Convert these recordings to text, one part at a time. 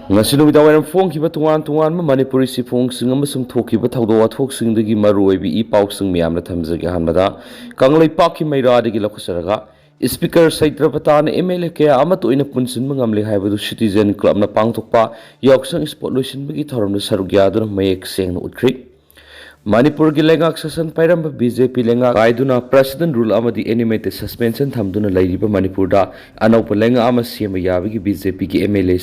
ngasi nubi dawaram phone ki batuan tuan ma Manipuri si phone sing amasung thoki ba thawdo athok sing dagi maroi bi I pau sing miyam na thamjage hanmada kanglai pak ki maira dagi lakhusaraga speaker Saitrapata na MLA kaya amato ina punsin mangamli haibadu citizen club na pangthokpa yaksang sport lotion bagi thoram na sarugya dun mayek seng na utkri Manipur ki lengak sasan pairamba BJP lengak kaiduna president rule amadi animated suspension thamduna lairiba Manipur da anaupa lenga ama siyama yabagi BJP ki MLA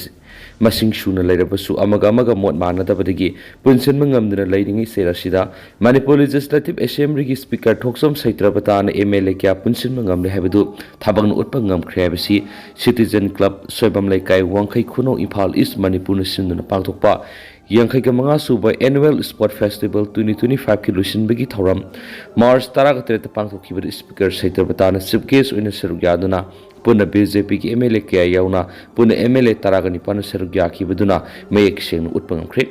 masing shuna lairabasu amaga mot manadabadagi punsin mangamduna lairingi serasida Manipur Legislative Assembly ki speaker Thoksom Saitrapata na MLA kya punsin mangamle haibadu thabang na utpa ngamkhre habasi citizen club soibam laikai wangkai khuno Imphal East Manipur na sinduna pangthokpa Yangkai ka mga suba annual sport festival 2025 ki lusin bagi thoram March 13 pangthokibada speaker Saitrapata na sibcase oina sarugyaduna puna BJP ki MLA kaya yauna puna MLA taragani pana sarugya kibaduna mayek seng utpangamkhre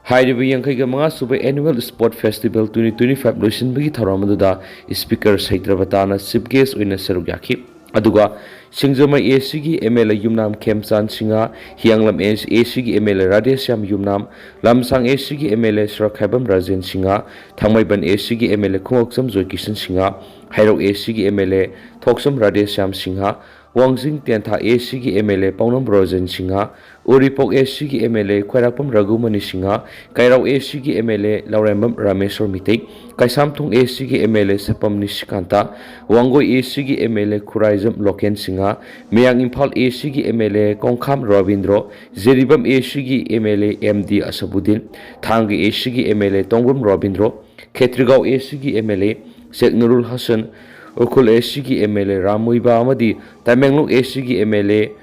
hairiba yangkai ka mga suba annual sport festival 2025 lusin bagi thoram aduda speaker Saitrapata na sibcase oina sarugya ki aduga Singjama AC ki MLA Yumnam Kemchan Singa Hianglam AC ki MLA Radhesyam Yumnam Lamsang AC ki MLA Srakhaibam Rajen Singa Thangmaiban AC ki MLA Khungoksam Joykishan Singa Hairok AC ki MLA Thoksam Radhesyam Singa Wangjing Tiantha AC ki MLA Paunam Rajen Singa Uripok AC ki MLA Khwairakpam Ragumani Singa Kairau AC ki MLA Laurembam Rameshwar Mitek Kaisamthung AC ki MLA Sapam Nishikanta Wangoi AC ki MLA Khuraizam Loken Singa Meyang Imphal AC ki MLA Kongkham Ravindro Zeribam AC ki MLA MD Asabudin Thangi AC ki MLA Tongbam Ravindro Khetrigau AC ki MLA Sheikh Nurul Hasan Ukul AC ki MLA Ramuiba Amadi Tamenglong AC ki MLA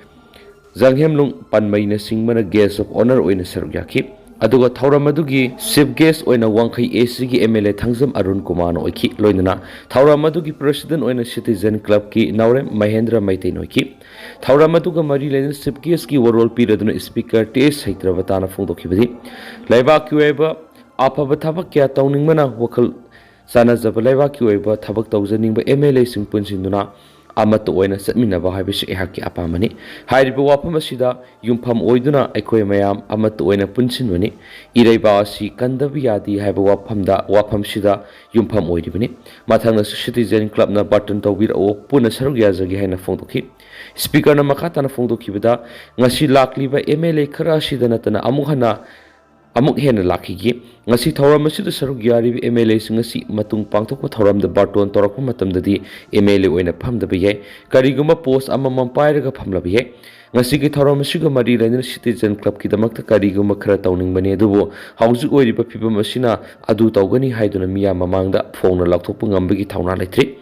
Zanghemlung Panmaina Singmana Guest of Honor oina sarugyaki aduga Thauramadugi chief guest oina Wangkai AC ki MLA Thangjam Arun Kumar oiki loinana Thauramadugi president oina citizen club ki Naurem Mahendra Maitei noiki Thauramaduga mari lenin chief guest ki warol piraduna speaker T Saitrapata na phongdokhibadi laibak ki oiba afaba thabak kya tawningmana wakhal sanajaba laibak ki oiba thabak tawjaningba MLA sing punsinduna amato oina satminaba haibisi ehaki apamani hairiba wafam asida yumpham oiduna aikoi mayam amato oina punsinwani iraiba asi kandabi yadi haiba wafam sida yumpham oidibani mathangna citizen club na button tawbir o puna sarug yazagi haina phongdokhi speaker na makata na phongdokhibada ngasi lakliba MLA khara sida natana amuk hena lakhigi ngasi thoram asida sarug yari MLA singasi matung pangthokpa thoram da barton torakpa matamdadi MLA oina phamdaba yai kariguma post amamam pairaga phamlaba yai ngasi ki thoram asiga mari laina citizen club ki damakta kariguma khara tawningbani adubo haujuk oiriba phibam asina adu tawgani haiduna miya mamangda phongna lakthokpa ngambagi thawna laithri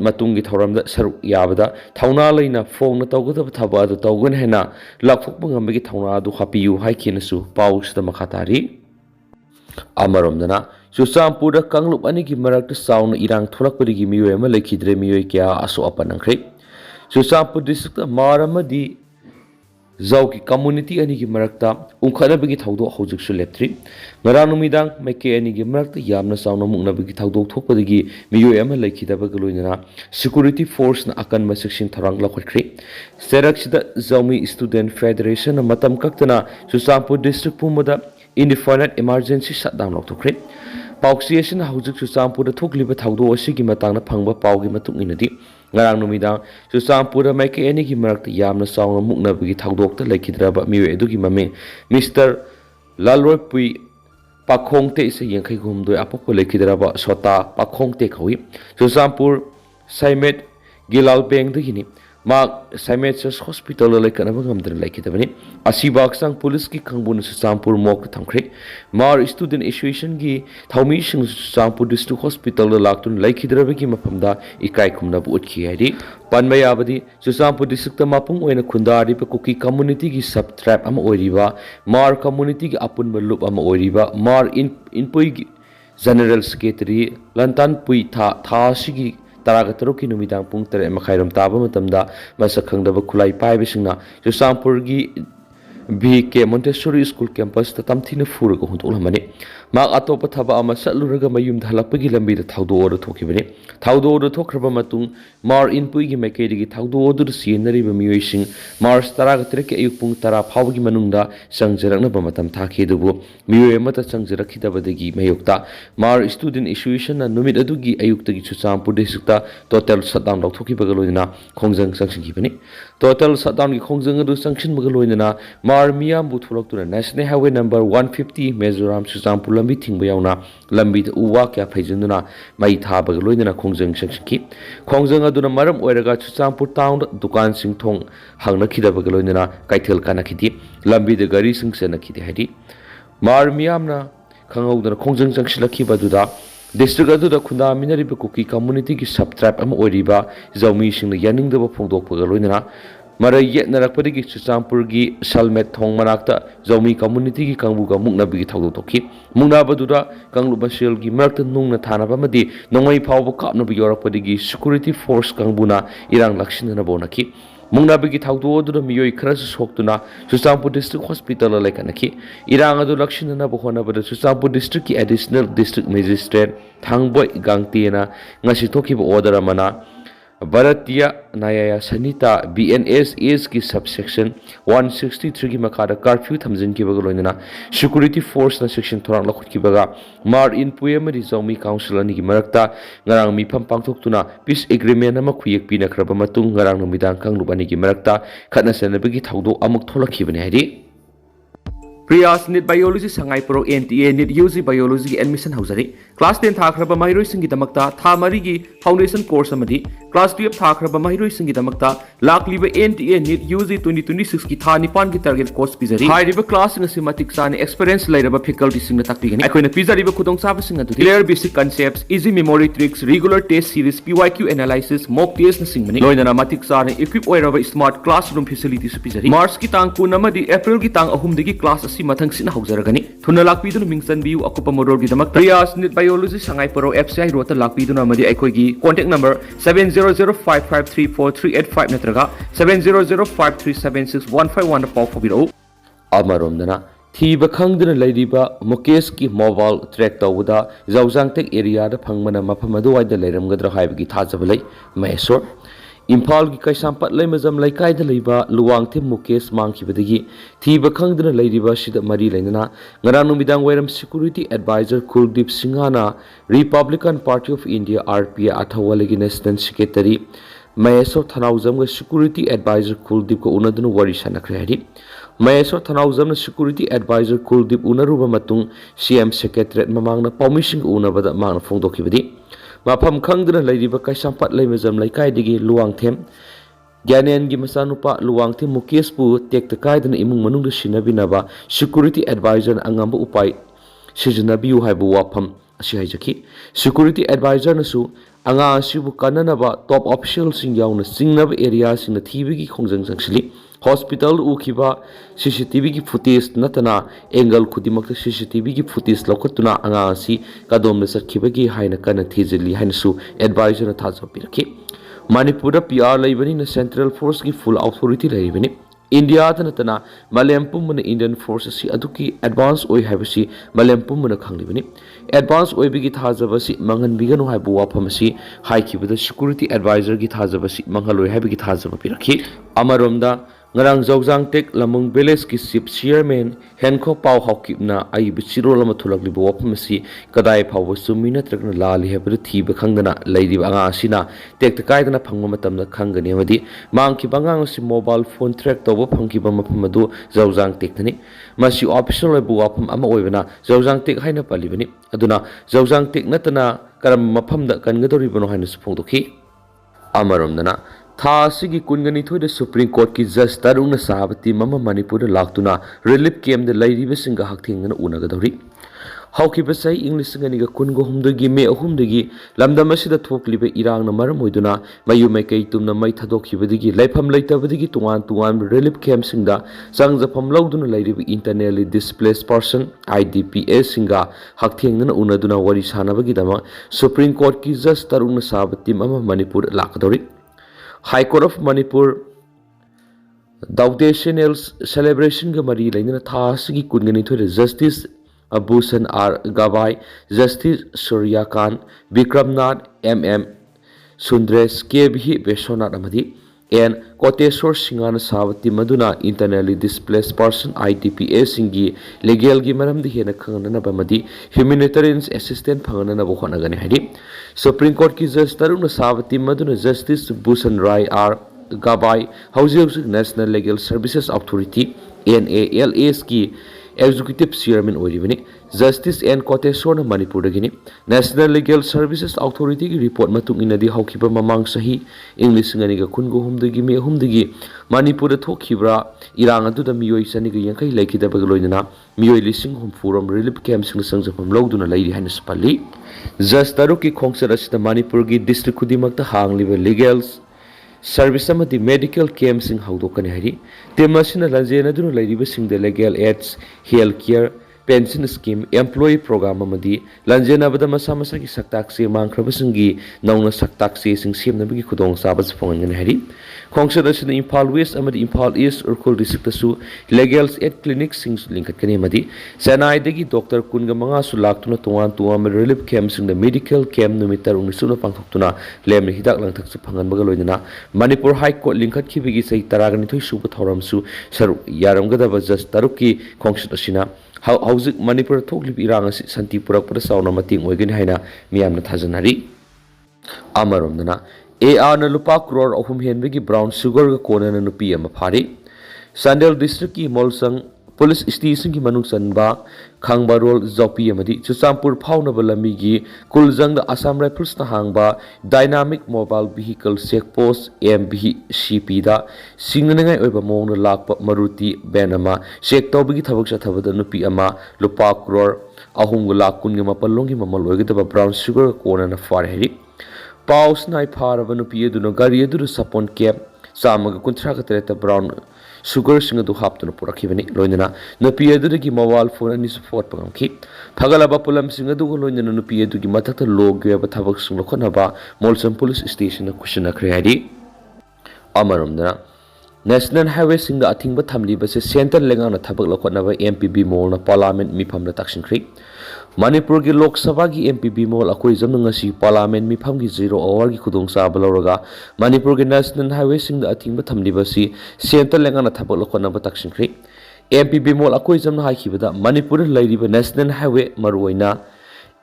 matungi thoramda saruk yabada thawna laina phongna tawgadaba thaba adu tawgan hena lakthokpa ngambagi thawna adu hapiyu haikinasu pausda makhatari Amaramdana Churachandpur Kanglup anigi marakta sauna irang tholakpadigi miyoi ama lekhidre miyoi kya aso apanangkhre Churachandpur district maramadi Zauki community anigi marakta ungkhanabagi thawdo hojiksu leptri ngarang numidang maike anigi marakta yamna sauna muknabagi thawdo thokpadigi miyoi ama lekhidabaga loinana security force na akan masiksin tharang lakhotkre seraksida Zaumi Student Federation na matam kaktana Churachandpur district pumada indefinite emergency shutdown lokthokre pauksi asina hojik Churachandpur thokliba thawdo asigi matangna phangba paugi matung inadi ngarang numidang Churachandpur maike anigi marakta yamna sauna muknabagi thawdokta lekhidraba miwe edugi mame Mr. Lalroy Pui Pakhongte se yangkai gumdoi apoko lekhidraba sota Pakhongte khawi Churachandpur Saimet Gilal Beng dagini Mark Saimet Hospital lekhanaba ngamdra lekhidabani asibaksang police ki khangbun Churachandpur mok thamkhre Mar student association gi thaumi sing Churachandpur district hospital laktun lekhidrabagi maphamda ikai khumna bu utkhi haidi panmayabadi Churachandpur district mapung oina khundari pa Kuki community gi sub trap ama oiriba Mar community gi apunba loop ama oiriba Mar inpui gi general secretary Lantan Pui tha sigi Taragatroki numidang pung tere makhairam taba matamda masakhangdaba khulai paibisingna Churachandpur gi BK Montessori School campus ta tamthina furaga huntolamani mak atopa thaba ama satluraga mayum dhalakpagi lambi da thaudo oru thokibani thaudo oru thokraba matung mar inpui gi mekedi gi thaudo oru sienari ba miyoising mars taraga trek ayuk pung tara phawgi manungda sangjarakna ba matam thakhi dubu miyoy amata sangjarakhi dabadagi mayukta mar student association na numit adugi ayuktagi Churachandpur districta total shutdown lauthokibaga loina khongjang sangsingibani total shutdown gi khongjang adu sangshin baga loina mar miyam bu thulaktura national highway number 150 Mizoram Churachandpur lambi thingba yauna lambi da uwa kya phaijinduna mai thabaga loina khongjang sangsingki khongjang aduna maram oiraga Churachandpur town dukan sing thong hangna khidabaga loina kaithel kana khidi lambi da gari sing sena khidi hadi mar miyamna khangawdana khongjang sangsilakhi baduda district aduda khunda minariba kuki community ki sub tribe ama oiriba zawmi singna yaningdaba phongdokpaga loina mara yetnarakpadagi Churachandpur gi salmet thong manakta zawmi community gi kangbuga muknabi gi thawdo tokki muknabaduda kanglu basel gi marakta nungna thanaba madi nongmai phawba kapnabi yorakpadagi security force kangbuna irang lakshinana bonaki mungnabigi thawdo aduna miyoi khara soktuna Churachandpur district hospital laikanaki irang adu lakshinana bohonabada Churachandpur district ki additional district magistrate thangboy gangtiena ngasi thokiba order amana Bharatiya Nayaya Sanita BNSS ki subsection 163 ki makada curfew thamjin ki baga loina security force na section thorang lakhut ki baga mar in puyamari zawmi council ani ki marakta ngarang mi pham pangthok tuna peace agreement ama khuyek pina khraba matung ngarang no midang kanglu ani ki marakta khatna senabagi thawdo amuk tholakhi bani hari Priyas NEET Biology Sangai Pro NTA NEET UG Biology ki admission hauzari class 10 thakraba mahiroi singi damakta tha mari gi foundation course amadi class 12 thakraba mahiroi singi damakta lakliba NTA NEET UG 2026 ki tha nipan ki target course pizari hairiba class ngasi matik sani experience lairaba faculty singna takpigani akoina pizari ba khudong saba singa du clear basic concepts easy memory tricks regular test series PYQ analysis mock test na singmani loinana matik sani equip oiraba smart classroom facilities pizari March ki tang kun amadi April ki tang ahum dagi class mathang sina haujaragani thuna lakpiduna mingsan biu akupa moror gi damak Priyas NEET Biology Sangai Pro FCI rota lakpiduna amadi aikoi gi contact number 7005534385 natraga 7005376151 paw phobiro amaromdana Thiba khangdana lairiba Mukesh ki mobile track tawuda Zawjangtek area da phangmana mafam adu waida leiramgadra haibagi thajabalai Maheshwar Impal ki Kaisampat Laimazam Laikai da leiba Luwangthim Mukesh mangkhibadagi Thiba khangdana lairiba sida mari lainana ngarang numidang wairam security advisor Kuldeep Singhana Republican Party of India RPA athawalagi national secretary Maheshwar Thanaujam ga security advisor Kuldeep ko unaduna wari sanakhre hari Maheshwar Thanaujam na security advisor Kuldeep unaruba matung CM secretariat mamangna permission unabada mangna phongdokhibadi Mafam khangdana lairiba Kaisampat Laimazam Laikai Luwangthem Gyanen gi masanupa Luwangthem Mukesh pu tekta kaidana imung manungda sinabinaba security advisor angamba upai sijnabiu haibu wafam asi haijaki security advisor nasu anga asibu kananaba top officials sing yauna singnaba area singna thibigi khongjang sangsili hospital ukhiba CCTV ki footage natana angle khudimakta CCTV ki footage lokhatuna anga asi kadom sakhibagi haina kana thijili hainasu advisor na thajapiraki Manipur PR laibani na central force ki full authority laibani India natana Malem Pumana Indian force si aduki advance oi habasi Malem Pumana khanglibani advance oi bigi thajabasi mangan biganu haibu wafamasi haikibada security advisor ki thajabasi mangaloi habigi thajabapiraki amaromda ngarang Zawjangtek lamung village ki chief chairman Henko Pau Hawkipna ai bichiro lama thulakliba wapamasi kadai phawba sumina trakna lali habra thiba khangdana lairiba anga asina tekta kaidana phangma matamda khangani amadi mangki bangang si mobile phone track tawba phangkiba maphamadu Zawjangtek thani masi official bu wapam ama oibana Zawjangtek haina palibani aduna Zawjangtek natana karam maphamda kangadoribano haina suphongdokhi amaromdana Tha asigi kungani thoida Supreme Court ki judge tarungna sahabati mama Manipur da laktuna relief camp da lairiba singa hakthengna unagadori hawkiba sai English singaniga kungo humdagi me ahumdagi lamdam asida thokliba irangna maram hoiduna mayu mai kai tumna mai thadokhibadigi laifam leitabadigi tuan relief camp singda sangjafam lawduna lairiba internally displaced person IDPs singa hakthengna unaduna wari sanabagi dama Supreme Court ki judge tarungna sahabati mama Manipur lakadori High Court of Manipur Dowdational celebration ga mari lainana tha sigi kungani thore Justice Abhusan R Gabai, Justice Surya Khan, Vikramnath MM Sundres KBhi Besonat Amadi and Koteswar Singana Savati Maduna internally displaced person ITPA Singi legal gi maram di hena khangana bamadi humanitarian assistant phangana bo khona gani hadi Supreme Court ki Justice Taruna Savati Maduna Justice Bhusan Rai R Gabai House National Legal Services Authority NALS ki Executive Chairman Oribani Justice and Koteswar Manipur Gini National Legal Services Authority ki report matung inadi haukiba mamang sahi English nganiga kungo humdagi me humdagi Manipur thokibra irang adu da miyoi saniga yankai laikida bagaloina miyoi lising hum forum relief camp sing sangjapam lawduna lairi haina spali Just taruki khongsar asida Manipur gi district kudimakta hangliba legals Service amadi medical camp sing haudokani hari temasina lanjena dunu lairiba sing the legal aids healthcare pension scheme employee program amadi lanjena bada masa masa ki saktak se mangkraba singi nauna saktak se sing semna bigi khudong sabas phongan hari khongsada sina Imphal West amadi Imphal East urkul district su legal aid clinic sing linkat kani amadi sanai degi doctor kunga manga su laktuna tuan relief camp sing the medical camp numitar unisuna pangthuktuna lem hidak langthak su phangan baga loina Manipur High Court linkat khibigi sei taragani thoi suba thoram su saru yaramgada just taruki khongsada sina Hauzik Manipur thoklip irang asi santi purak pada sauna mating oigin haina miyamna thajanari amaromdana AR na lupa crore ahum henbegi brown sugar ga kona na nupi ama phari Sandel district ki molsang police station ki manung sanba khangbarol zopi amadi Churachandpur phauna balami gi kuljang da Assam Rifles na hangba dynamic mobile vehicle checkpost MVCP da singnangai oiba mong na lakpa Maruti benama check tawbigi thabak sa thabada nupi ama lupa crore ahum lakh kun ma palongi mamal oigida brown sugar kona na far heri Paus nai paraba nupi edu no gari edu sapon cap samaga kuntra ka tereta brown sugar singa du haptuna purakibani loinana nupi edu gi mobile phone ani support pangamki phagalaba pulam singa du loinana nupi edu gi mathakta log ba thabak sing lokhona ba molsam police station na kushina khreadi amarumna National Highway singa athingba thamli ba se center lenga na thabak lokhona ba MPB mall na parliament mifam na takshin khri Manipur ki Lok Sabha ki MPB mall akoi jamna ngasi parliament mifam ki 0 hour ki khudong sa baloraga Manipur ki National Highway sing da athingba thamli ba si center lenga na thabak lokhona ba takshin khri MPB mall akoi jamna haikibada Manipur lairiba National Highway maruoina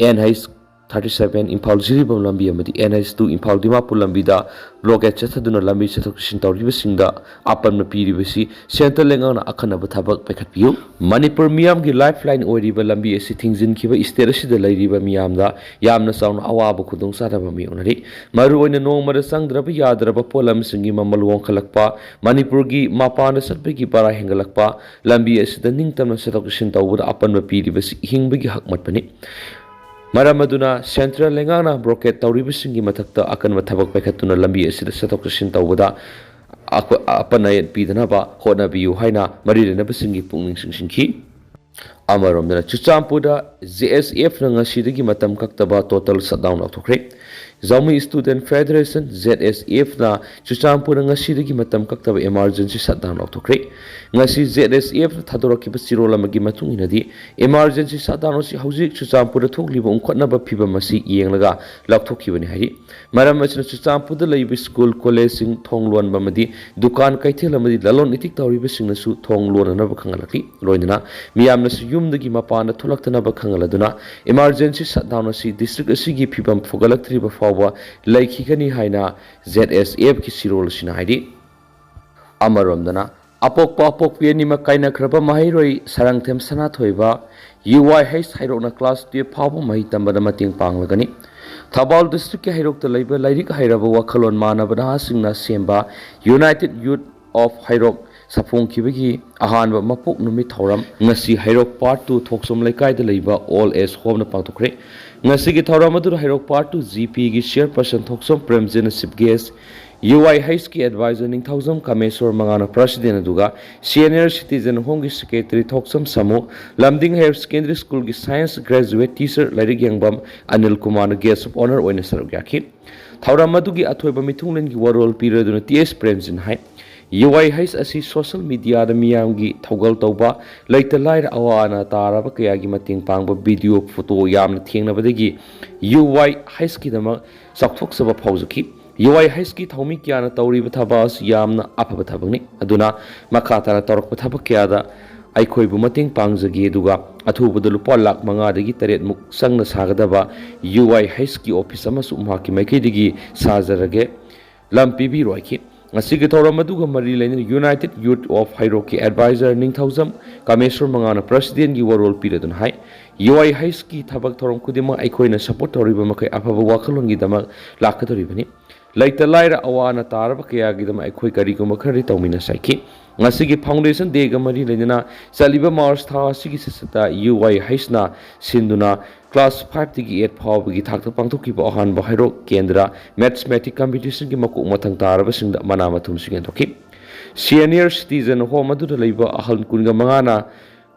NH 37 Imphal Jiribam lambi amadi NH2 Imphal Dimapur lambi da blockade chathaduna lambi chathoksin tawriba singda apam na piribasi center lenga na akhana ba thabak pekhatpiu Manipur miyam gi lifeline oiriba lambi asi thingjin khiba state asida lairiba miyam da yamna sauna awaba khudong sadaba mi onari maru oina nongmada sangdraba yadraba polam singi mamal wongkhalakpa Manipur gi mapana satbagi para hengalakpa lambi asida ningtamna chathoksin tawbada apam na piribasi hingbagi hakmatpani Maramaduna Central Lengana Broket Tauribisingi Matakta Akan Matabak Pekatuna Lambi Asida Satokashin Tawada Apanayat Pidanaba Hona Biu Haina Marina Basingi Punging Shinki Amarom Churachandpur ZSF Nangasidagi Matam Kaktaba total shutdown autocrate Zami Student Federation ZSF na Churachandpur ngasidagi matam kaktaba emergency shutdown autocrate ngasi ZSF thadoraki basiro lamagi matung inadi emergency shutdown si hauzik Churachandpur thokliba ungkhatnaba phibam asi yenglaga lakthokhibani hari maram asina Churachandpur da laibi school college sing thonglon bamadi dukan kaithel amadi lalon itik tawriba singna su thonglon na ba khangalaki loinana miyamna su yumdagi mapana tholaktana ba khangaladuna emergency shutdown asi district asigi phibam fogalaktriba fawa laikhigani haina ZSF ki sirol sina haidi amaromdana apok piani ma kaina khraba mahairoi sarangthem sana thoiba UIH hairokna class 12 fawa mahi tambada mating panglagani Thabal district ki hairok ta laiba lairik hairaba wakhalon manabana singna semba United Youth of Hairok Sapong kibagi ahanba mapok numi thoram ngasi hairok part 2 thoksom laikai da laiba all as home na pangtokre ngasi gi thoram adu hairok part 2 GP gi chairperson thoksom premjena sip guest UIH ki advisor ning thousam kamesor mangana president aduga senior citizen home gi secretary thoksom samo lamding higher secondary school gi science graduate teacher lairik yangbam Anil Kumar guest of honor oina sarugaki thoram adu gi athoiba mithunglen gi warol piraduna TS premjin hai UI haise asi social media da miyamgi thogal tawba leita laira awana taraba kayagi mating pangba video photo yamna thengnabadagi UI haise ki dama sakthok saba phawjaki UI haise ki thomi kyana tawriba thabas yamna aphaba thabangni aduna makhatara tawrakpa thabak kyada aikhoi bu mating pangjagi duga athubada lupa lakh manga dagi taret muk sangna sagadaba UI haise ki office ama sumha ki maikei digi sajarage lampi bi roiki Ngasigi thawram aduga mari laina United Youth of Hierarchy Advisor Ningthaujam Kameswar Mangana President gi warol piradun hai UI Haise ki thabak thoram khudima aikoina support toriba makai afaba wakhalon gi dama lakhatoribani laita laira awana taraba kaya gi dama aikoi kari ko makhari tawmina saiki ngasigi foundation day ga mari laina saliba March tha sigi sesata UI Haise na sinduna Class 5 tigi 8 phawbagi thakta pangthoki ba ahan ba hairo kendra mathematics competition gi makuk mathang taraba singda mana mathum singen thoki senior citizen home adu leiba ahal kunga mangana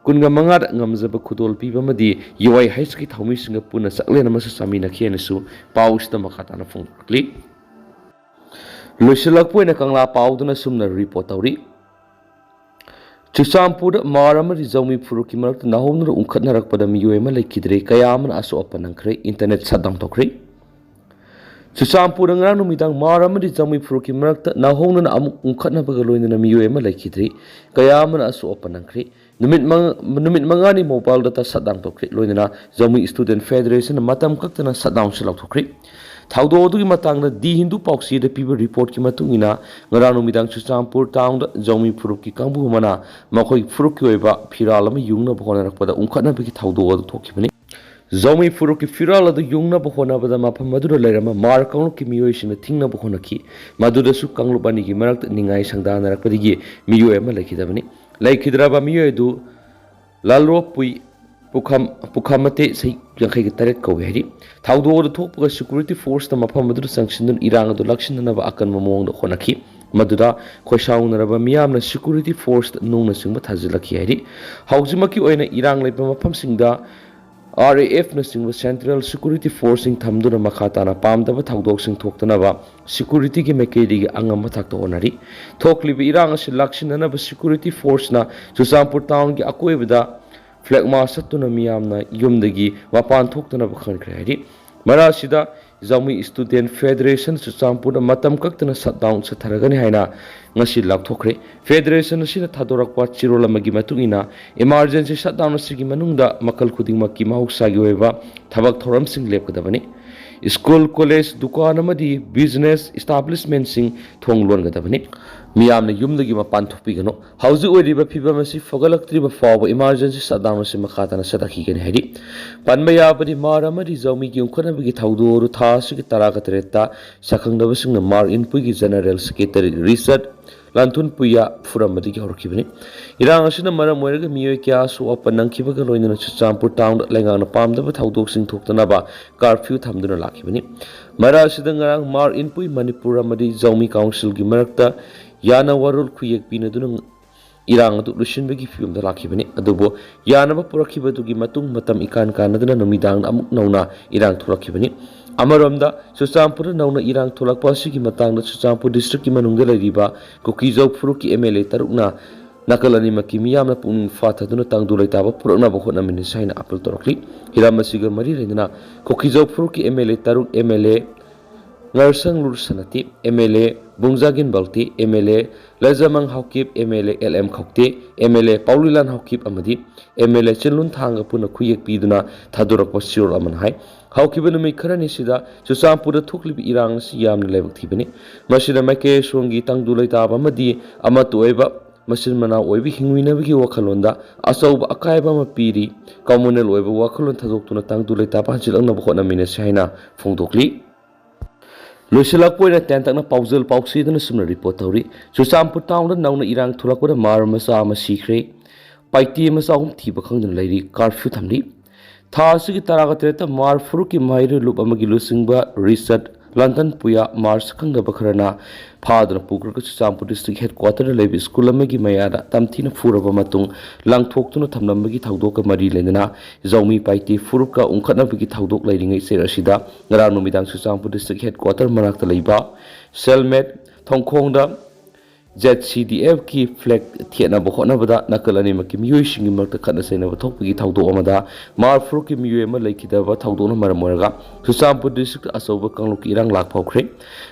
kunga mangad ngamjaba khudol piba madi UI Haise ki thaumi singa puna saklena masu samina khianasu pausta makhata na phungkli loisilak poina kangla pauduna sumna report tawri Churachandpur Marama Rizami Furuki Marak Nahomna Unkatnarakpada Miyuema Lakidre Kayaman Aso Apanankre Internet Sadam Tokre Churachandpur Numidang Marama Rizami Furuki Marak Nahomna Unkatnabagaloin Miyuema Lakidre Kayaman Aso Apanankre Numit Mangani Mobile Data Sadam Tokre Loina Zami Student Federation Matam Kaktana Sadam Shalak Tokre Thaudo du matangna di Hindu pauksi da piba report ki matungina ngaranu midang Churachandpur town da Zomi Furup ki kangbu mana makoi Furup ki oiba phiral ama yungna bhona rakpada unkhatna bi thaudo du thokibani Zomi Furup ki phiral da yungna bhona bada mapham madura lairama mar kaung ki miyoi sina thingna bhona ki madura su kanglu bani ki marak ningai sangdana rakpadi gi miyoi ama laikidabani laikidraba miyoi du lalro pui Pukhamate say Yankai Taret Kaweri. Taudo the top security force the Mapamadu sanction Iran the Lakshan and Akan Mamong the Honaki. Madura, Koshaun Rabamiam security force known as Matazilaki Hedi. Hauzimaki oina Iran like Mapam Singda RAF Nursing was Central Security Force in Tamdura Makatana Pamdava Taudoxing Toktanava Security Makedi Angamatakto Honari. Tokli Iran as Lakshan and security force na Churachandpur town Akwevida. Flag Masatuna Miyamna Yumdagi Wapan Toktana Bakhankri Marasida Zami Student Federation Churachandpur Matam Kaktana sat down Sataragani Haina Nasi Laktokre Federation Sina Tadorakwa Chirola Magimatungina Emergency shutdown Sigimanunda Makal Kudimaki Mahusagi Tabak Thoram Sing Lepkadavani School College Dukanamadi Business Establishment Sing Thonglon Gadavani Miyamna Yumdagi Mapan Topigano Hausi Odiba Pibamasi Fogalaktriba Fawa Emergency shutdown Simakatana Sataki can heady Panmayabadi Maramadi Zomi Yunkanabigi Taudur Tasik Tarakatreta Sakang Davasing the Mar in Pugi General Secretary Research Lantun Puya Furamadi Horkibini Iran Asina Maramwega Miokia so up and Nankibagalo in the Churachandpur town Langana Palm the Taudoxing Toktanaba curfew Tamduna Lakibini Mara Sidangarang Mar in Pui Manipur Madi Zomi Council Gimarakta Yana Warul Kuyak Pinadun Iran to Lucian Begi Film the Lakibini Adobo Yanaba Purakiba to Gimatung Matam Ikan Canada Nomidang Amuk Nona Iran to Lakibini Amaramda Churachandpur Nauna Iran to Lakpasiki Matang the Churachandpur district Manungala Riba Kukizo Furuki MLA Tarukna Nakalani Makimiyam Pun Fata Dunatang Dulataba Purna Bohona Minisina Apple Torokli Hiramasiga Maririna Kukizo Furuki MLA Taruk MLA Narsang Lursanati MLA Bungzagin Balti MLA Lazamang Haukip MLA LM Khokte MLA Paulilan Haukip Amadi MLA Chenlun Thanga Puna Kuyak Piduna Tadurak was Sir Amanhai Haukiban Mikarani Sida Churachandpur Tukli Iran Siam Level Tibani Mashina Make Shungi Tang Dulaitaba Madi Amatueva Masin Mana Obi Hingwinabiki Wakalonda Asoba Akaiba Mapiri Communal Weba Wakalon Tadokuna Tang Dulaitaba Chilang Nabokona Minisina Fungdokli Loisilak poina tentakna pauzal pausidana sumna report tawri Churachandpur town da nauna irang thulakpada mar masa ama sikre paiti masa Thiba khangdana lairi curfew thamli tha asigi taraga tereta mar furuki mairi lup amagi lusingba research London Puya Mars Kangdaba Kharana Padra Pukur Churachandpur district headquarter lebi school amagi mayada tamthina furaba matung langthoktuna thamnambagi thawdoka mari lenana Zomi Paite Furuka unkhatnabagi thawdok lairingai serasida ngaranu midang Churachandpur district headquarter manakta leiba Selmet Thongkhongda ZCDF की flag थेनब होटनबदा नकल अनिमकी मियोइसिंगी मरक्ता खतना Zainab थोकपगी थौदो अमदा मारफ्रो की मियोइ अमा लेखिदबा थौदोना मरम ओरगा Churachandpur district अचौबा कांगलुक इरांग लाकफाउख्रे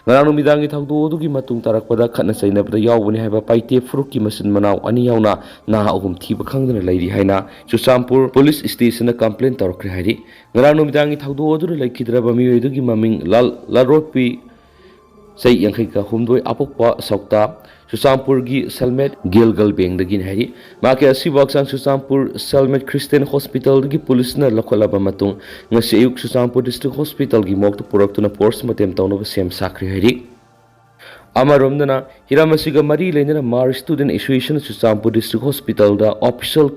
ngarang numidangi thaudo odugi matung tarakpada khatna sainabda yawbani haiba paite fruki masin manaw ani yauna na ahum thiba khangdana lairi haina Churachandpur police station na complaint tarakre hairi ngarang numidangi thaudo odu laikhidraba miyoy dugi maming lalropi sei yankhai ka humdoi apokpa sokta Churachandpur gi Salmet Gilgal Beng dagi hairi make asibaksan Churachandpur Salmet Christian Hospital dagi police na lakholaba matung ngasi ayuk Churachandpur district hospital gi mokta puraktuna force matem tawnaba sem sakri hairi amaromdana hiramasiga mari leinana mar student association Churachandpur district hospital da official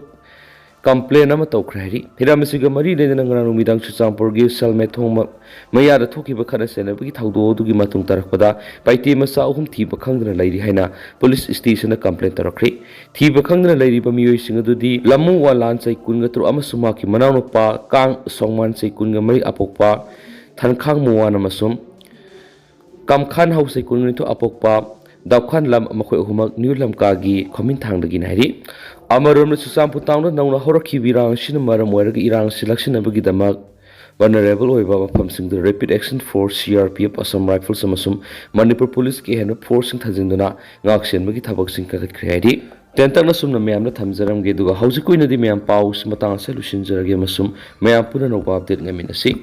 complaint ama tawkhre hairi hiramasiga mari leinana ngarang numidang Churachandpur gi Salmet thongma maya da thokiba khana senabagi thaudo dugi matung tarakpada paite masa ahum thiba khangdana lairi haina police station na complaint tarakre thiba khangdana lairi ba miyoi singa dudi lamu walan sai kunga tru ama suma ki manawno pa kang songman sai kunga mari apokpa thankhang muwana masum kamkhan hausai kunga to apokpa dawkhan lam makhoi humak new lam ka gi khomin thang dagi nairi amarom na Churachandpur town na nauna horakhi birang sin maram oiraga irang selection abagi damak vulnerable oiba mafamsing the rapid action force CRPF Assam Rifles amasum Manipur police ki hena force sing thajingduna ngaksen bagi thabak sing ka khreidi tentak na sumna mayam na thamjaram ge duga hauji koina di mayam paus matang sa lusin jarage masum mayam puna no update ngamin asi